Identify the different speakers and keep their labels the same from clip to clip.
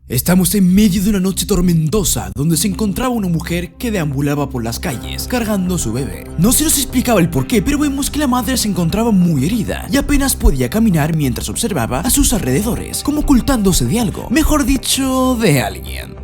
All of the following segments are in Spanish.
Speaker 1: Estamos en medio de una noche tormentosa donde se encontraba una mujer que deambulaba por las calles cargando a su bebé. No se nos explicaba el porqué, pero vemos que la madre se encontraba muy herida y apenas podía caminar mientras observaba a sus alrededores, como ocultándose de algo, mejor dicho, de alguien.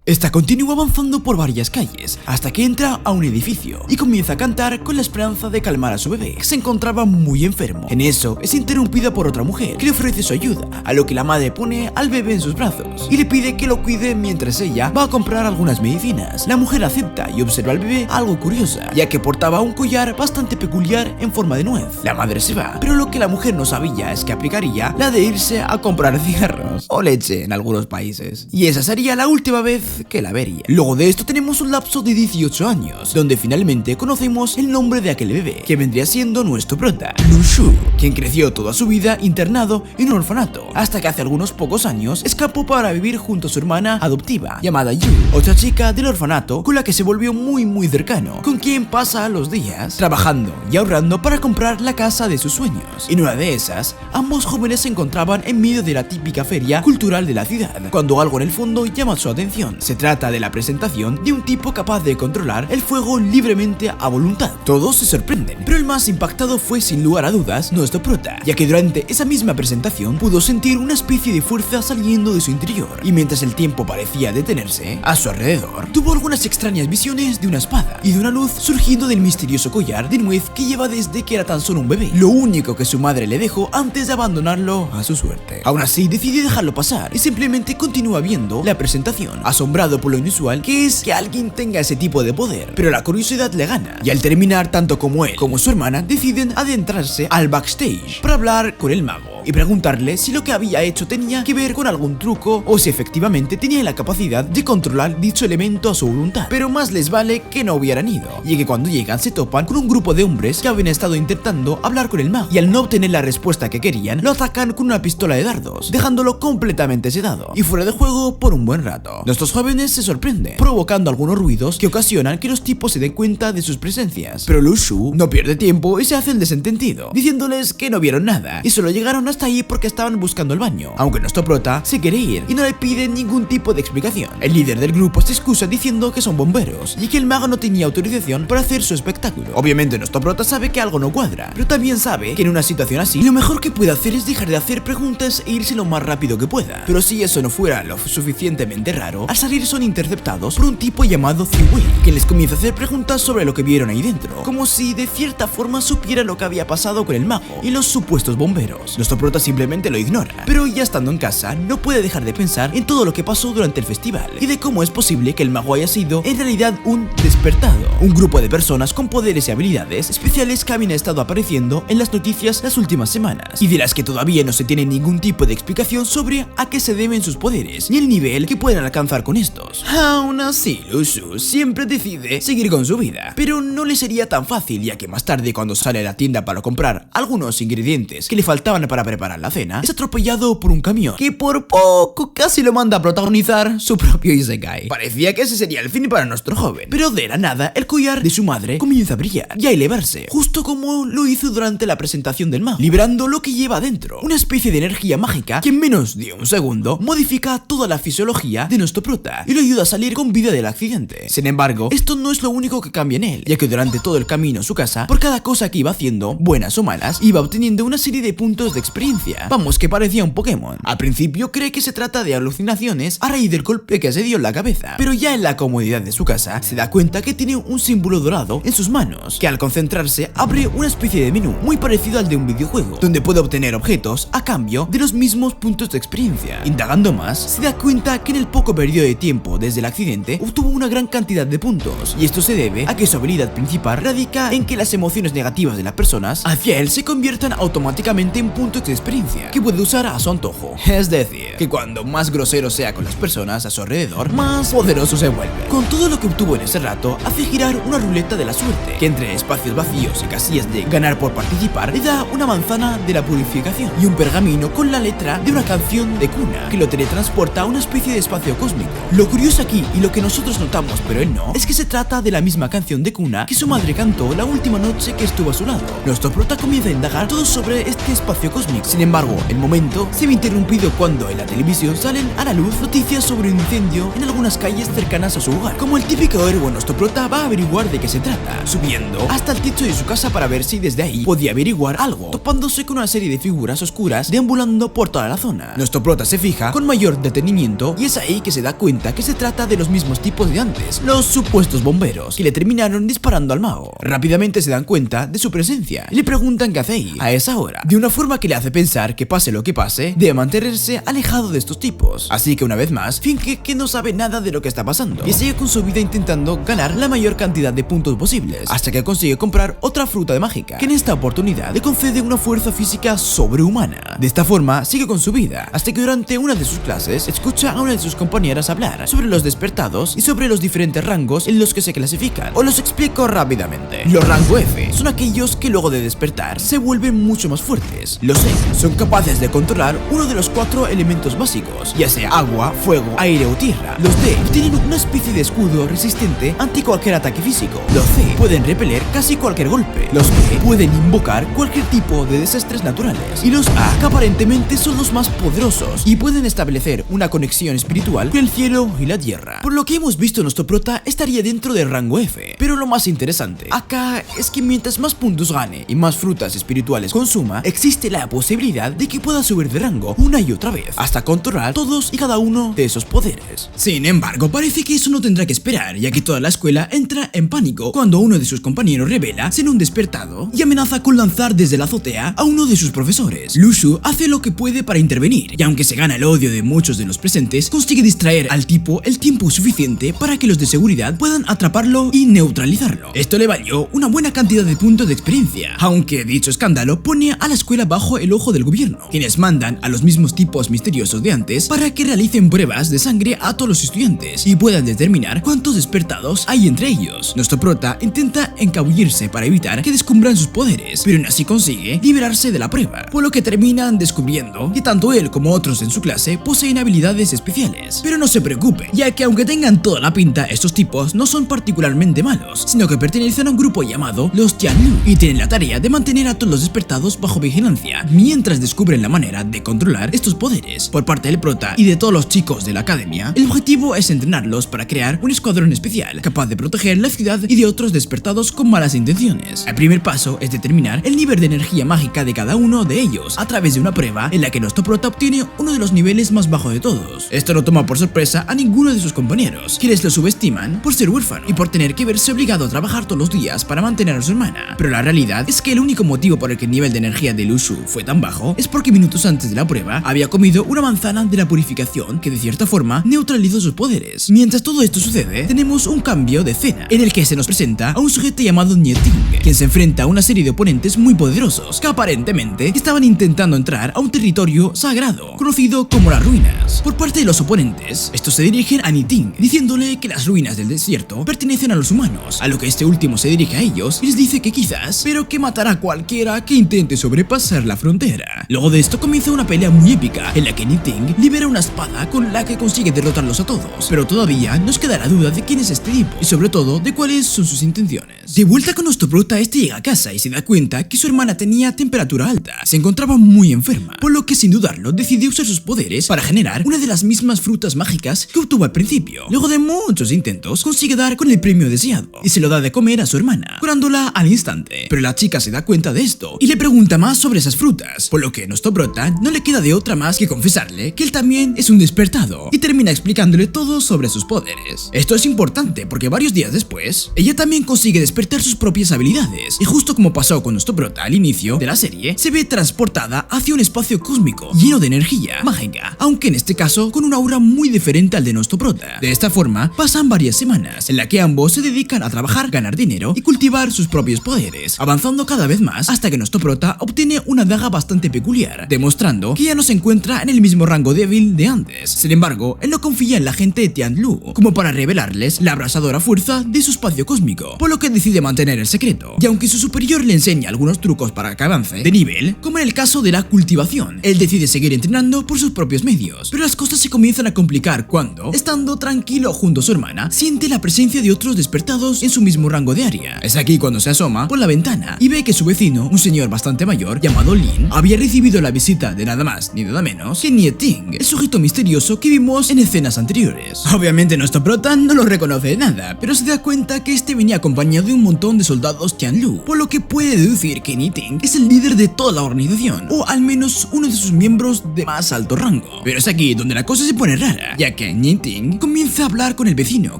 Speaker 1: Esta continúa avanzando por varias calles hasta que entra a un edificio y comienza a cantar con la esperanza de calmar a su bebé, que se encontraba muy enfermo. En eso es interrumpida por otra mujer que le ofrece su ayuda, a lo que la madre pone al bebé en sus brazos y le pide que lo cuide mientras ella va a comprar algunas medicinas. La mujer acepta y observa al bebé algo curiosa, ya que portaba un collar bastante peculiar en forma de nuez. La madre se va, pero lo que la mujer no sabía es que aplicaría la de irse a comprar cigarros o leche en algunos países, y esa sería la última vez que la vería. Luego de esto tenemos un lapso de 18 años, donde finalmente conocemos el nombre de aquel bebé, que vendría siendo nuestro prota, Lu Shu, quien creció toda su vida internado en un orfanato, hasta que hace algunos pocos años escapó para vivir junto a su hermana adoptiva, llamada Yu, otra chica del orfanato con la que se volvió muy cercano, con quien pasa los días trabajando y ahorrando para comprar la casa de sus sueños. En una de esas, ambos jóvenes se encontraban en medio de la típica feria cultural de la ciudad, cuando algo en el fondo llama su atención. Se trata de la presentación de un tipo capaz de controlar el fuego libremente a voluntad. Todos se sorprenden, pero el más impactado fue sin lugar a dudas nuestro prota, ya que durante esa misma presentación pudo sentir una especie de fuerza saliendo de su interior, y mientras el tiempo parecía detenerse a su alrededor, tuvo algunas extrañas visiones de una espada y de una luz surgiendo del misterioso collar de nuez que lleva desde que era tan solo un bebé, lo único que su madre le dejó antes de abandonarlo a su suerte. Aún así decide dejarlo pasar y simplemente continúa viendo la presentación, asombrado por lo inusual que es que alguien tenga ese tipo de poder, pero la curiosidad le gana, y al terminar tanto como él como su hermana deciden adentrarse al backstage para hablar con el mago y preguntarle si lo que había hecho tenía que ver con algún truco o si efectivamente tenía la capacidad de controlar dicho elemento a su voluntad. Pero más les vale que no hubieran ido, y que cuando llegan se topan con un grupo de hombres que habían estado intentando hablar con el mago, y al no obtener la respuesta que querían, lo atacan con una pistola de dardos, dejándolo completamente sedado y fuera de juego por un buen rato. Nuestros jóvenes se sorprenden, provocando algunos ruidos que ocasionan que los tipos se den cuenta de sus presencias, pero Lu Shu no pierde tiempo y se hace el desentendido, diciéndoles que no vieron nada y solo llegaron hasta ahí porque estaban buscando el baño, aunque nuestro prota se quiere ir y no le pide ningún tipo de explicación. El líder del grupo se excusa diciendo que son bomberos y que el mago no tenía autorización para hacer su espectáculo. Obviamente nuestro prota sabe que algo no cuadra, pero también sabe que en una situación así lo mejor que puede hacer es dejar de hacer preguntas e irse lo más rápido que pueda. Pero si eso no fuera lo suficientemente raro, al salir son interceptados por un tipo llamado Ziwei, que les comienza a hacer preguntas sobre lo que vieron ahí dentro, como si de cierta forma supiera lo que había pasado con el mago y los supuestos bomberos. Nuestro prota simplemente lo ignora, pero ya estando en casa no puede dejar de pensar en todo lo que pasó durante el festival y de cómo es posible que el mago haya sido en realidad un despertado, un grupo de personas con poderes y habilidades especiales que habían estado apareciendo en las noticias las últimas semanas y de las que todavía no se tiene ningún tipo de explicación sobre a qué se deben sus poderes ni el nivel que pueden alcanzar con estos. Aún así, Lu Shu siempre decide seguir con su vida, pero no le sería tan fácil, ya que más tarde, cuando sale a la tienda para comprar algunos ingredientes que le faltaban para preparar la cena, es atropellado por un camión que por poco casi lo manda a protagonizar su propio isekai. Parecía que ese sería el fin para nuestro joven, pero de la nada el collar de su madre comienza a brillar y a elevarse, justo como lo hizo durante la presentación del mago, liberando lo que lleva adentro, una especie de energía mágica que en menos de un segundo modifica toda la fisiología de nuestro prota y lo ayuda a salir con vida del accidente. Sin embargo, esto no es lo único que cambia en él, ya que durante todo el camino a su casa, por cada cosa que iba haciendo, buenas o malas, iba obteniendo una serie de puntos de experiencia. Vamos, que parecía un Pokémon. Al principio cree que se trata de alucinaciones a raíz del golpe que se dio en la cabeza, pero ya en la comodidad de su casa se da cuenta que tiene un símbolo dorado en sus manos, que al concentrarse abre una especie de menú muy parecido al de un videojuego, donde puede obtener objetos a cambio de los mismos puntos de experiencia. Indagando más, se da cuenta que en el poco periodo de tiempo desde el accidente obtuvo una gran cantidad de puntos, y esto se debe a que su habilidad principal radica en que las emociones negativas de las personas hacia él se conviertan automáticamente en puntos de experiencia que puede usar a su antojo. Es decir, que cuando más grosero sea con las personas a su alrededor, más poderoso se vuelve. Con todo lo que obtuvo en ese rato, hace girar una ruleta de la suerte, que entre espacios vacíos y casillas de ganar por participar, le da una manzana de la purificación y un pergamino con la letra de una canción de cuna, que lo teletransporta a una especie de espacio cósmico. Lo curioso aquí, y lo que nosotros notamos pero él no, es que se trata de la misma canción de cuna que su madre cantó la última noche que estuvo a su lado. Nuestro prota comienza a indagar todo sobre este espacio cósmico Sin embargo, el momento se ve interrumpido cuando en la televisión salen a la luz noticias sobre un incendio en algunas calles cercanas a su hogar. Como el típico héroe, nuestro prota va a averiguar de qué se trata, subiendo hasta el techo de su casa para ver si desde ahí podía averiguar algo, topándose con una serie de figuras oscuras deambulando por toda la zona. Nuestro prota se fija con mayor detenimiento y es ahí que se da cuenta que se trata de los mismos tipos de antes, los supuestos bomberos, que le terminaron disparando al mago. Rápidamente se dan cuenta de su presencia y le preguntan qué hace ahí a esa hora, de una forma que le hace pensar que pase lo que pase, debe mantenerse alejado de estos tipos. Así que una vez más, finge que no sabe nada de lo que está pasando y sigue con su vida intentando ganar la mayor cantidad de puntos posibles, hasta que consigue comprar otra fruta de mágica, que en esta oportunidad le concede una fuerza física sobrehumana. De esta forma sigue con su vida, hasta que durante una de sus clases escucha a una de sus compañeras hablar sobre los despertados y sobre los diferentes rangos en los que se clasifican. Os los explico rápidamente. Los rango F son aquellos que luego de despertar se vuelven mucho más fuertes. Los E son capaces de controlar uno de los 4 elementos básicos, ya sea agua, fuego, aire o tierra. Los D tienen una especie de escudo resistente ante cualquier ataque físico. Los C pueden repeler casi cualquier golpe. Los B pueden invocar cualquier tipo de desastres naturales. Y los A, que aparentemente son los más poderosos y pueden establecer una conexión espiritual con el cielo y la tierra. Por lo que hemos visto, nuestro prota estaría dentro del rango F. Pero lo más interesante acá es que mientras más puntos gane y más frutas espirituales consuma, existe la posibilidad de que pueda subir de rango una y otra vez, hasta controlar todos y cada uno de esos poderes. Sin embargo, parece que eso no tendrá que esperar, ya que toda la escuela entra en pánico cuando uno de sus compañeros revela ser un despertado y amenaza con lanzar desde la azotea a uno de sus profesores. Lushu hace lo que puede para intervenir, y aunque se gana el odio de muchos de los presentes, consigue distraer al tipo el tiempo suficiente para que los de seguridad puedan atraparlo y neutralizarlo. Esto le valió una buena cantidad de puntos de experiencia, aunque dicho escándalo pone a la escuela bajo el ojo del gobierno, quienes mandan a los mismos tipos misteriosos de antes para que realicen pruebas de sangre a todos los estudiantes y puedan determinar cuántos despertados hay entre ellos. Nuestro prota intenta encabullirse para evitar que descubran sus poderes, pero aún así consigue liberarse de la prueba, por lo que terminan descubriendo que tanto él como otros en su clase poseen habilidades especiales. Pero no se preocupe, ya que aunque tengan toda la pinta, estos tipos no son particularmente malos, sino que pertenecen a un grupo llamado los Tianlu y tienen la tarea de mantener a todos los despertados bajo vigilancia mientras descubren la manera de controlar estos poderes. Por parte del prota y de todos los chicos de la academia, el objetivo es entrenarlos para crear un escuadrón especial capaz de proteger la ciudad y de otros despertados con malas intenciones. El primer paso es determinar el nivel de energía mágica de cada uno de ellos a través de una prueba en la que nuestro prota obtiene uno de los niveles más bajos de todos. Esto no toma por sorpresa a ninguno de sus compañeros, quienes lo subestiman por ser huérfano y por tener que verse obligado a trabajar todos los días para mantener a su hermana. Pero la realidad es que el único motivo por el que el nivel de energía de Lushu fue tan bajo es porque minutos antes de la prueba había comido una manzana de la purificación que de cierta forma neutralizó sus poderes. Mientras todo esto sucede, tenemos un cambio de escena en el que se nos presenta a un sujeto llamado Nieting, quien se enfrenta a una serie de oponentes muy poderosos que aparentemente estaban intentando entrar a un territorio sagrado conocido como las ruinas. Por parte de los oponentes, estos se dirigen a Nieting diciéndole que las ruinas del desierto pertenecen a los humanos, a lo que este último se dirige a ellos y les dice que quizás, pero que matará a cualquiera que intente sobrepasar la frontera. Luego de esto comienza una pelea muy épica en la que Nieting libera una espada con la que consigue derrotarlos a todos, pero todavía nos queda la duda de quién es este tipo y sobre todo de cuáles son sus intenciones. De vuelta con nuestro prota, este llega a casa y se da cuenta que su hermana tenía temperatura alta, se encontraba muy enferma, por lo que sin dudarlo decidió usar sus poderes para generar una de las mismas frutas mágicas que obtuvo al principio. Luego de muchos intentos consigue dar con el premio deseado y se lo da de comer a su hermana, curándola al instante. Pero la chica se da cuenta de esto y le pregunta más sobre esas frutas, por lo que nuestro prota no le queda de otra más que confesarle que él también es un despertado y termina explicándole todo sobre sus poderes. Esto es importante porque varios días después ella también consigue despertar sus propias habilidades y justo como pasó con nuestro prota al inicio de la serie, se ve transportada hacia un espacio cósmico lleno de energía mágica, aunque en este caso con un aura muy diferente al de nuestro prota. De esta forma pasan varias semanas en la que ambos se dedican a trabajar, ganar dinero y cultivar sus propios poderes, avanzando cada vez más hasta que nuestro prota obtiene una daga bastante peculiar, demostrando que ya no se encuentra en el mismo rango débil de antes. Sin embargo, él no confía en la gente de Tianlu como para revelarles la abrasadora fuerza de su espacio cósmico, por lo que decide mantener el secreto, y aunque su superior le enseña algunos trucos para que avance de nivel, como en el caso de la cultivación, él decide seguir entrenando por sus propios medios. Pero las cosas se comienzan a complicar cuando, estando tranquilo junto a su hermana, siente la presencia de otros despertados en su mismo rango de área. Es aquí cuando se asoma por la ventana y ve que su vecino, un señor bastante mayor llamado Lin, había recibido la visita de nada más ni nada menos que Nie Ting, el sujeto misterioso que vimos en escenas anteriores. Obviamente nuestro prota no lo reconoce de nada, pero se da cuenta que este venía acompañado de un montón de soldados Tianlu, por lo que puede deducir que Nie Ting es el líder de toda la organización, o al menos uno de sus miembros de más alto rango. Pero es aquí donde la cosa se pone rara, ya que Nie Ting comienza a hablar con el vecino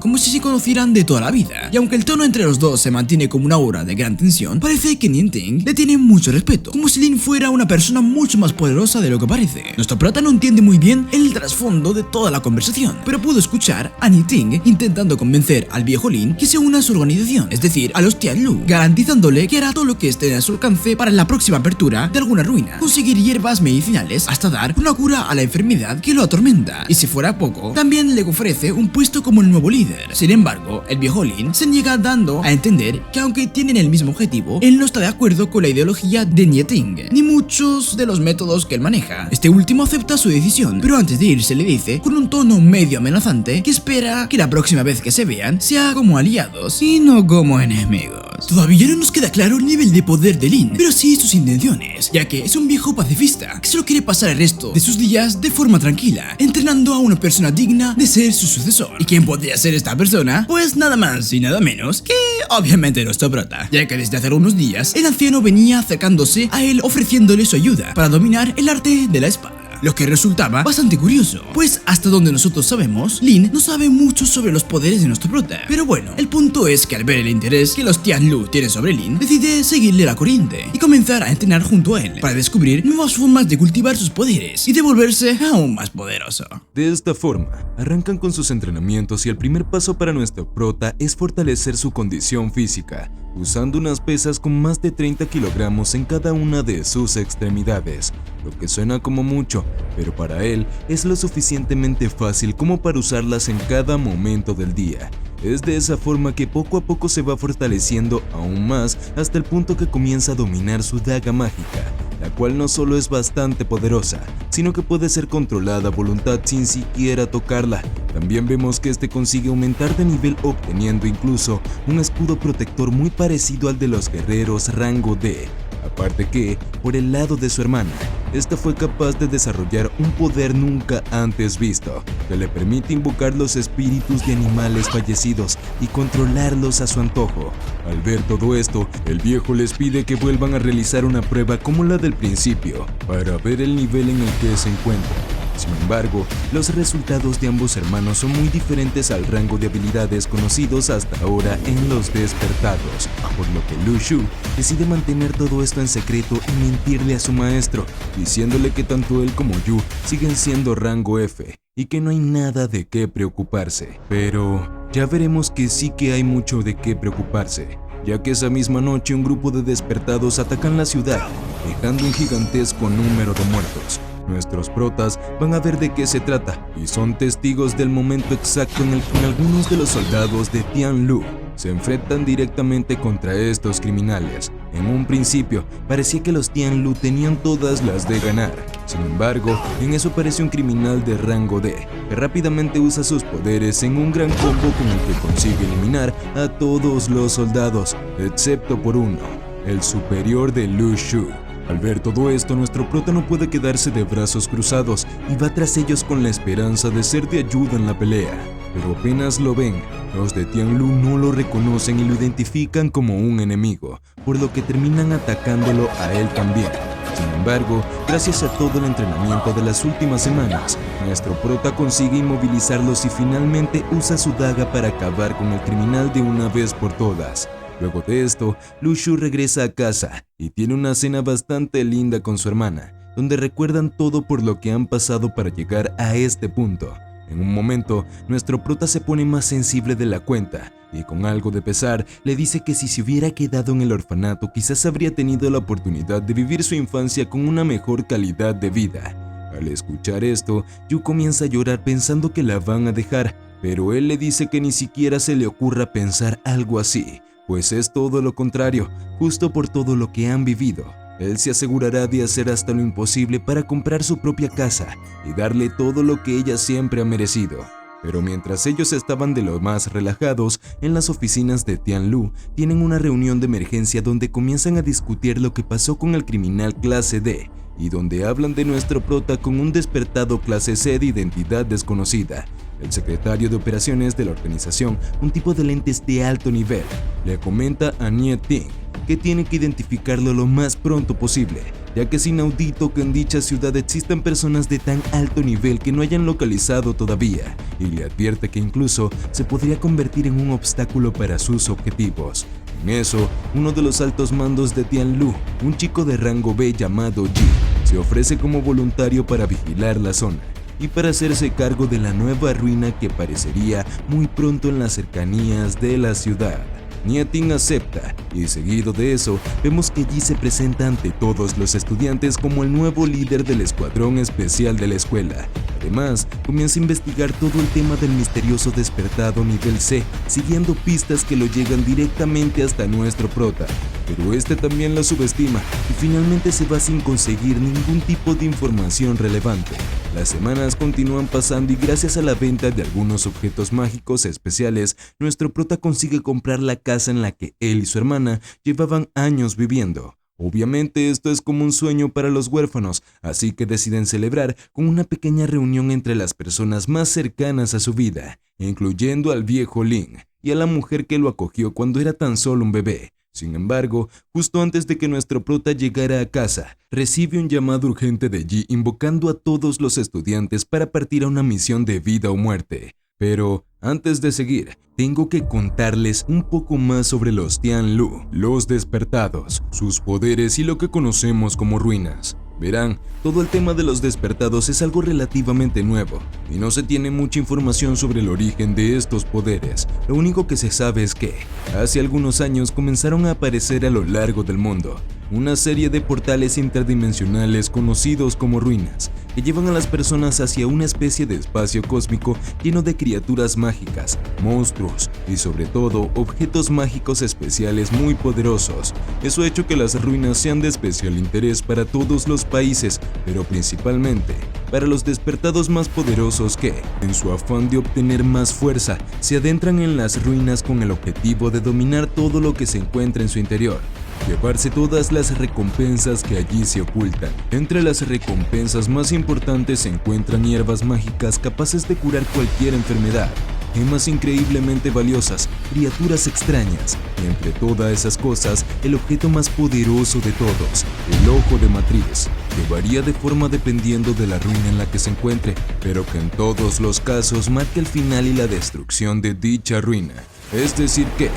Speaker 1: como si se conocieran de toda la vida, y aunque el tono entre los dos se mantiene como una aura de gran tensión, parece que Nie Ting le tiene mucho respeto, como si Lin fuera una persona mucho más poderosa de lo que parece. Nuestro prota no entiende muy bien el trasfondo de toda la conversación, pero pudo escuchar a Nie Ting intentando convencer al viejo Lin que se una a su organización, es decir, a los Tianlu, garantizándole que hará todo lo que esté a su alcance para la próxima apertura de alguna ruina, conseguir hierbas medicinales hasta dar una cura a la enfermedad que lo atormenta, y si fuera poco, también le ofrece un puesto como el nuevo líder. Sin embargo, el viejo Lin se niega dando a entender que aunque tienen el mismo objetivo, él no está de acuerdo con la ideología de Nie Ting, ni muchos de los métodos que él maneja. Este último acepta su decisión, pero antes de irse le dice, con un tono medio amenazante, que espera que la próxima vez que se vean sea como aliados y no como enemigos. Todavía no nos queda claro el nivel de poder de Lin, pero sí sus intenciones, ya que es un viejo pacifista que solo quiere pasar el resto de sus días de forma tranquila, entrenando a una persona digna de ser su sucesor. ¿Y quién podría ser esta persona? Pues nada más y nada menos que, obviamente, nuestro prota, ya que desde hace algunos días el anciano venía acercándose a él ofreciéndole su ayuda para dominar el arte de la espada. Lo que resultaba bastante curioso, pues hasta donde nosotros sabemos, Lin no sabe mucho sobre los poderes de nuestro prota. Pero bueno, el punto es que al ver el interés que los Tianlu tienen sobre Lin, decide seguirle la corriente y comenzar a entrenar junto a él para descubrir nuevas formas de cultivar sus poderes y de volverse aún más poderoso.
Speaker 2: De esta forma, arrancan con sus entrenamientos y el primer paso para nuestro prota es fortalecer su condición física, usando unas pesas con más de 30 kilogramos en cada una de sus extremidades, lo que suena como mucho, pero para él es lo suficientemente fácil como para usarlas en cada momento del día. Es de esa forma que poco a poco se va fortaleciendo aún más hasta el punto que comienza a dominar su daga mágica, la cual no solo es bastante poderosa, sino que puede ser controlada a voluntad sin siquiera tocarla. También vemos que este consigue aumentar de nivel obteniendo incluso un escudo protector muy parecido al de los guerreros rango D. Aparte que, por el lado de su hermana, esta fue capaz de desarrollar un poder nunca antes visto, que le permite invocar los espíritus de animales fallecidos y controlarlos a su antojo. Al ver todo esto, el viejo les pide que vuelvan a realizar una prueba como la del principio, para ver el nivel en el que se encuentran. Sin embargo, los resultados de ambos hermanos son muy diferentes al rango de habilidades conocidos hasta ahora en los despertados, por lo que Lu Shu decide mantener todo esto en secreto y mentirle a su maestro, diciéndole que tanto él como Yu siguen siendo rango F y que no hay nada de qué preocuparse. Pero ya veremos que sí que hay mucho de qué preocuparse, ya que esa misma noche un grupo de despertados atacan la ciudad, dejando un gigantesco número de muertos. Nuestros protas van a ver de qué se trata y son testigos del momento exacto en el que algunos de los soldados de Tianlu se enfrentan directamente contra estos criminales. En un principio parecía que los Tianlu tenían todas las de ganar. Sin embargo, en eso aparece un criminal de rango D, que rápidamente usa sus poderes en un gran combo con el que consigue eliminar a todos los soldados, excepto por uno, el superior de Lu Shu. Al ver todo esto, nuestro prota no puede quedarse de brazos cruzados y va tras ellos con la esperanza de ser de ayuda en la pelea. Pero apenas lo ven, los de Tianlu no lo reconocen y lo identifican como un enemigo, por lo que terminan atacándolo a él también. Sin embargo, gracias a todo el entrenamiento de las últimas semanas, nuestro prota consigue inmovilizarlos y finalmente usa su daga para acabar con el criminal de una vez por todas. Luego de esto, Lu Shu regresa a casa y tiene una cena bastante linda con su hermana, donde recuerdan todo por lo que han pasado para llegar a este punto. En un momento, nuestro prota se pone más sensible de la cuenta y con algo de pesar le dice que si se hubiera quedado en el orfanato quizás habría tenido la oportunidad de vivir su infancia con una mejor calidad de vida. Al escuchar esto, Yu comienza a llorar pensando que la van a dejar, pero él le dice que ni siquiera se le ocurra pensar algo así, pues es todo lo contrario, justo por todo lo que han vivido. Él se asegurará de hacer hasta lo imposible para comprar su propia casa y darle todo lo que ella siempre ha merecido. Pero mientras ellos estaban de lo más relajados, en las oficinas de Tianlu, tienen una reunión de emergencia donde comienzan a discutir lo que pasó con el criminal clase D, y donde hablan de nuestro prota con un despertado clase C de identidad desconocida. El secretario de operaciones de la organización, un tipo de lentes de alto nivel, le comenta a Nie Ting que tiene que identificarlo lo más pronto posible, ya que es inaudito que en dicha ciudad existan personas de tan alto nivel que no hayan localizado todavía, y le advierte que incluso se podría convertir en un obstáculo para sus objetivos. En eso, uno de los altos mandos de Tianlu, un chico de rango B llamado Ji, se ofrece como voluntario para vigilar la zona y para hacerse cargo de la nueva ruina que aparecería muy pronto en las cercanías de la ciudad. Nie Ting acepta, y seguido de eso, vemos que Ji se presenta ante todos los estudiantes como el nuevo líder del escuadrón especial de la escuela. Además, comienza a investigar todo el tema del misterioso despertado nivel C, siguiendo pistas que lo llegan directamente hasta nuestro prota. Pero este también lo subestima, y finalmente se va sin conseguir ningún tipo de información relevante. Las semanas continúan pasando y gracias a la venta de algunos objetos mágicos especiales, nuestro prota consigue comprar la casa en la que él y su hermana llevaban años viviendo. Obviamente esto es como un sueño para los huérfanos, así que deciden celebrar con una pequeña reunión entre las personas más cercanas a su vida, incluyendo al viejo Lin y a la mujer que lo acogió cuando era tan solo un bebé. Sin embargo, justo antes de que nuestro prota llegara a casa, recibe un llamado urgente de Ji invocando a todos los estudiantes para partir a una misión de vida o muerte. Pero, antes de seguir, tengo que contarles un poco más sobre los Tianlu, los despertados, sus poderes y lo que conocemos como ruinas. Verán, todo el tema de los despertados es algo relativamente nuevo, y no se tiene mucha información sobre el origen de estos poderes. Lo único que se sabe es que, hace algunos años comenzaron a aparecer a lo largo del mundo una serie de portales interdimensionales conocidos como ruinas, que llevan a las personas hacia una especie de espacio cósmico lleno de criaturas mágicas, monstruos y sobre todo objetos mágicos especiales muy poderosos. Eso ha hecho que las ruinas sean de especial interés para todos los países, pero principalmente para los despertados más poderosos que, en su afán de obtener más fuerza, se adentran en las ruinas con el objetivo de dominar todo lo que se encuentra en su interior, llevarse todas las recompensas que allí se ocultan. Entre las recompensas más importantes se encuentran hierbas mágicas capaces de curar cualquier enfermedad, gemas increíblemente valiosas, criaturas extrañas y entre todas esas cosas, el objeto más poderoso de todos, el Ojo de Matriz, que varía de forma dependiendo de la ruina en la que se encuentre, pero que en todos los casos marca el final y la destrucción de dicha ruina. Es decir que,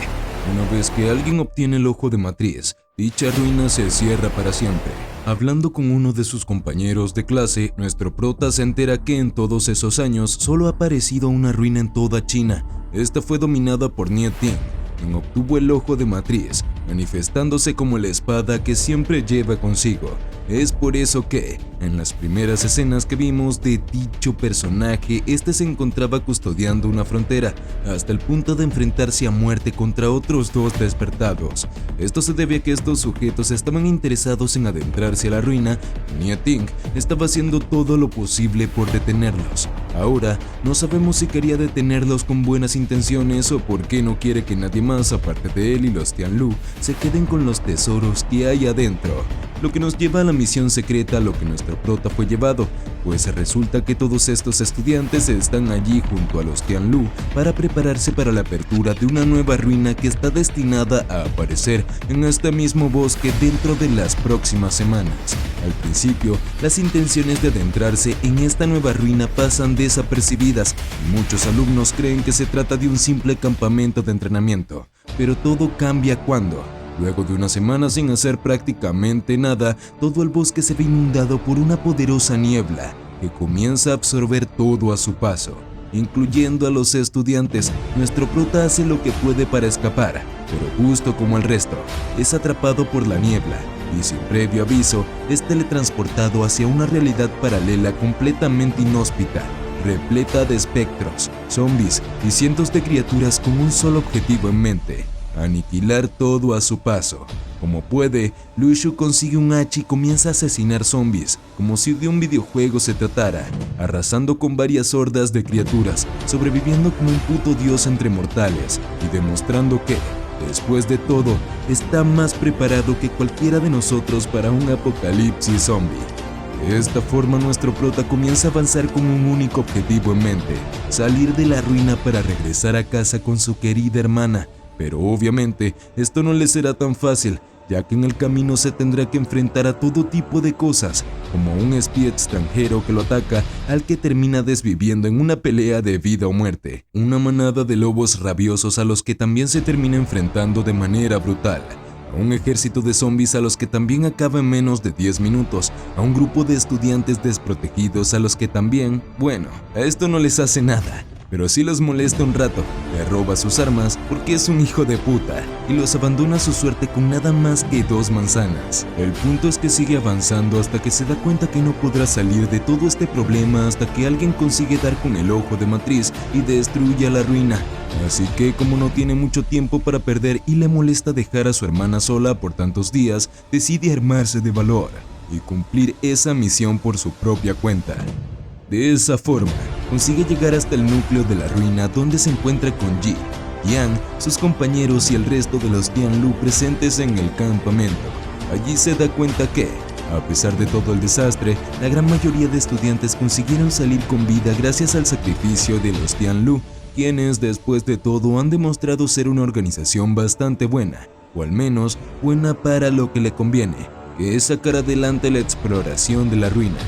Speaker 2: una vez que alguien obtiene el Ojo de Matriz, dicha ruina se cierra para siempre. Hablando con uno de sus compañeros de clase, nuestro prota se entera que en todos esos años solo ha aparecido una ruina en toda China. Esta fue dominada por Nie Ting, quien obtuvo el Ojo de Matriz, manifestándose como la espada que siempre lleva consigo. Es por eso que, en las primeras escenas que vimos de dicho personaje, este se encontraba custodiando una frontera, hasta el punto de enfrentarse a muerte contra otros dos despertados. Esto se debe a que estos sujetos estaban interesados en adentrarse a la ruina, y Nie Ting estaba haciendo todo lo posible por detenerlos. Ahora, no sabemos si quería detenerlos con buenas intenciones o por qué no quiere que nadie más aparte de él y los Tianlu se queden con los tesoros que hay adentro. Lo que nos lleva a la misión secreta a lo que nuestro prota fue llevado, pues resulta que todos estos estudiantes están allí junto a los Tianlu para prepararse para la apertura de una nueva ruina que está destinada a aparecer en este mismo bosque dentro de las próximas semanas. Al principio, las intenciones de adentrarse en esta nueva ruina pasan desapercibidas y muchos alumnos creen que se trata de un simple campamento de entrenamiento, pero todo cambia cuando, luego de una semana sin hacer prácticamente nada, todo el bosque se ve inundado por una poderosa niebla que comienza a absorber todo a su paso, incluyendo a los estudiantes. Nuestro prota hace lo que puede para escapar, pero justo como el resto, es atrapado por la niebla y sin previo aviso es teletransportado hacia una realidad paralela completamente inhóspita, repleta de espectros, zombies y cientos de criaturas con un solo objetivo en mente: a aniquilar todo a su paso. Como puede, Lushu consigue un hacha y comienza a asesinar zombies, como si de un videojuego se tratara, arrasando con varias hordas de criaturas, sobreviviendo como un puto dios entre mortales y demostrando que, después de todo, está más preparado que cualquiera de nosotros para un apocalipsis zombie. De esta forma nuestro prota comienza a avanzar con un único objetivo en mente, salir de la ruina para regresar a casa con su querida hermana, pero obviamente esto no le será tan fácil, ya que en el camino se tendrá que enfrentar a todo tipo de cosas, como un espía extranjero que lo ataca al que termina desviviendo en una pelea de vida o muerte, una manada de lobos rabiosos a los que también se termina enfrentando de manera brutal, a un ejército de zombies a los que también acaba en menos de 10 minutos, a un grupo de estudiantes desprotegidos a los que también, bueno, a esto no les hace nada, pero sí los molesta un rato, le roba sus armas porque es un hijo de puta y los abandona a su suerte con nada más que 2 manzanas. El punto es que sigue avanzando hasta que se da cuenta que no podrá salir de todo este problema hasta que alguien consigue dar con el ojo de matriz y destruya la ruina. Así que como no tiene mucho tiempo para perder y le molesta dejar a su hermana sola por tantos días, decide armarse de valor y cumplir esa misión por su propia cuenta. De esa forma, consigue llegar hasta el núcleo de la ruina donde se encuentra con Ji, Yang, sus compañeros y el resto de los Tianlu presentes en el campamento. Allí se da cuenta que, a pesar de todo el desastre, la gran mayoría de estudiantes consiguieron salir con vida gracias al sacrificio de los Tianlu, quienes después de todo han demostrado ser una organización bastante buena, o al menos buena para lo que le conviene, que es sacar adelante la exploración de la ruina.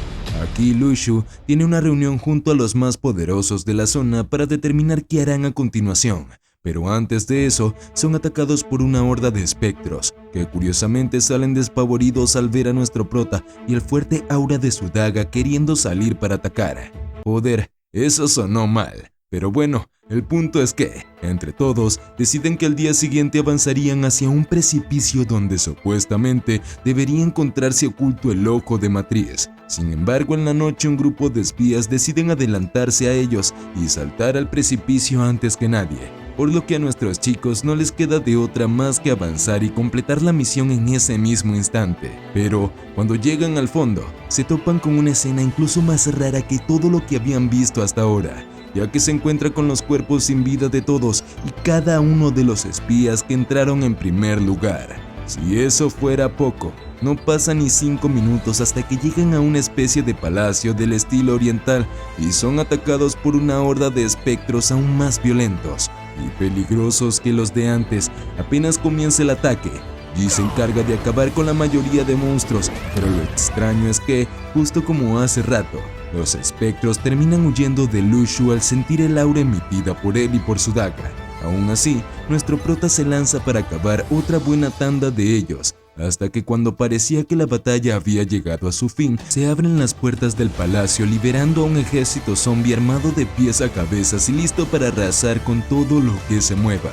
Speaker 2: Aquí Lushu tiene una reunión junto a los más poderosos de la zona para determinar qué harán a continuación, pero antes de eso son atacados por una horda de espectros, que curiosamente salen despavoridos al ver a nuestro prota y el fuerte aura de su daga queriendo salir para atacar. Joder, eso sonó mal, pero bueno, el punto es que, entre todos, deciden que al día siguiente avanzarían hacia un precipicio donde supuestamente debería encontrarse oculto el ojo de matriz. Sin embargo, en la noche un grupo de espías deciden adelantarse a ellos y saltar al precipicio antes que nadie, por lo que a nuestros chicos no les queda de otra más que avanzar y completar la misión en ese mismo instante. Pero, cuando llegan al fondo, se topan con una escena incluso más rara que todo lo que habían visto hasta ahora, ya que se encuentra con los cuerpos sin vida de todos y cada uno de los espías que entraron en primer lugar. Si eso fuera poco, no pasa ni 5 minutos hasta que llegan a una especie de palacio del estilo oriental y son atacados por una horda de espectros aún más violentos y peligrosos que los de antes. Apenas comienza el ataque, Ji se encarga de acabar con la mayoría de monstruos, pero lo extraño es que, justo como hace rato, los espectros terminan huyendo de Lushu al sentir el aura emitida por él y por su daga. Aún así, nuestro prota se lanza para acabar otra buena tanda de ellos, hasta que cuando parecía que la batalla había llegado a su fin, se abren las puertas del palacio liberando a un ejército zombie armado de pies a cabezas y listo para arrasar con todo lo que se mueva.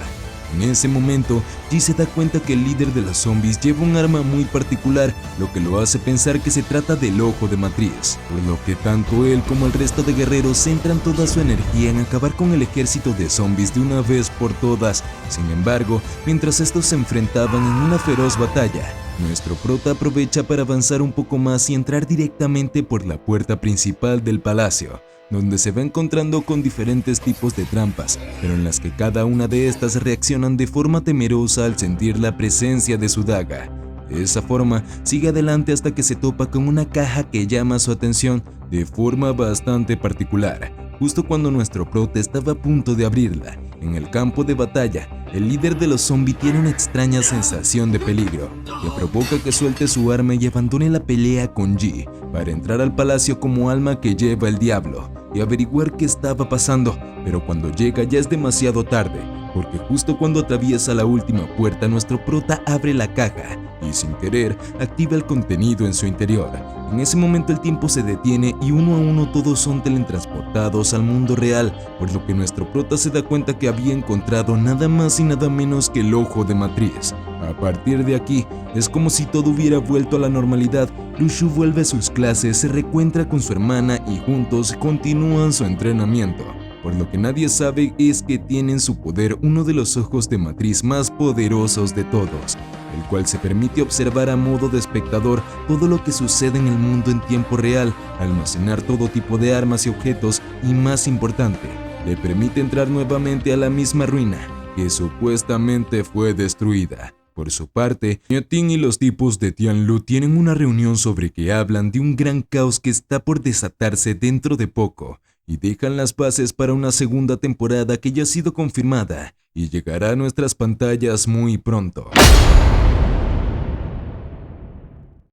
Speaker 2: En ese momento, Ji se da cuenta que el líder de los zombies lleva un arma muy particular, lo que lo hace pensar que se trata del ojo de matriz, por lo que tanto él como el resto de guerreros centran toda su energía en acabar con el ejército de zombies de una vez por todas. Sin embargo, mientras estos se enfrentaban en una feroz batalla, nuestro prota aprovecha para avanzar un poco más y entrar directamente por la puerta principal del palacio, donde se va encontrando con diferentes tipos de trampas, pero en las que cada una de estas reaccionan de forma temerosa al sentir la presencia de su daga. De esa forma, sigue adelante hasta que se topa con una caja que llama su atención de forma bastante particular. Justo cuando nuestro prota estaba a punto de abrirla, en el campo de batalla, el líder de los zombies tiene una extraña sensación de peligro, que provoca que suelte su arma y abandone la pelea con Ji, para entrar al palacio como alma que lleva el diablo, y averiguar qué estaba pasando, pero cuando llega ya es demasiado tarde, porque justo cuando atraviesa la última puerta nuestro prota abre la caja y sin querer activa el contenido en su interior. En ese momento el tiempo se detiene y uno a uno todos son teletransportados al mundo real, por lo que nuestro prota se da cuenta que había encontrado nada más y nada menos que el ojo de matriz. A partir de aquí, es como si todo hubiera vuelto a la normalidad. Lushu vuelve a sus clases, se reencuentra con su hermana y juntos continúan su entrenamiento. por lo que nadie sabe es que tiene en su poder uno de los ojos de matriz más poderosos de todos, el cual se permite observar a modo de espectador todo lo que sucede en el mundo en tiempo real, almacenar todo tipo de armas y objetos y, más importante, le permite entrar nuevamente a la misma ruina que supuestamente fue destruida. Por su parte, Niatin y los tipos de Tianlu tienen una reunión sobre que hablan de un gran caos que está por desatarse dentro de poco y dejan las bases para una segunda temporada que ya ha sido confirmada y llegará a nuestras pantallas muy pronto.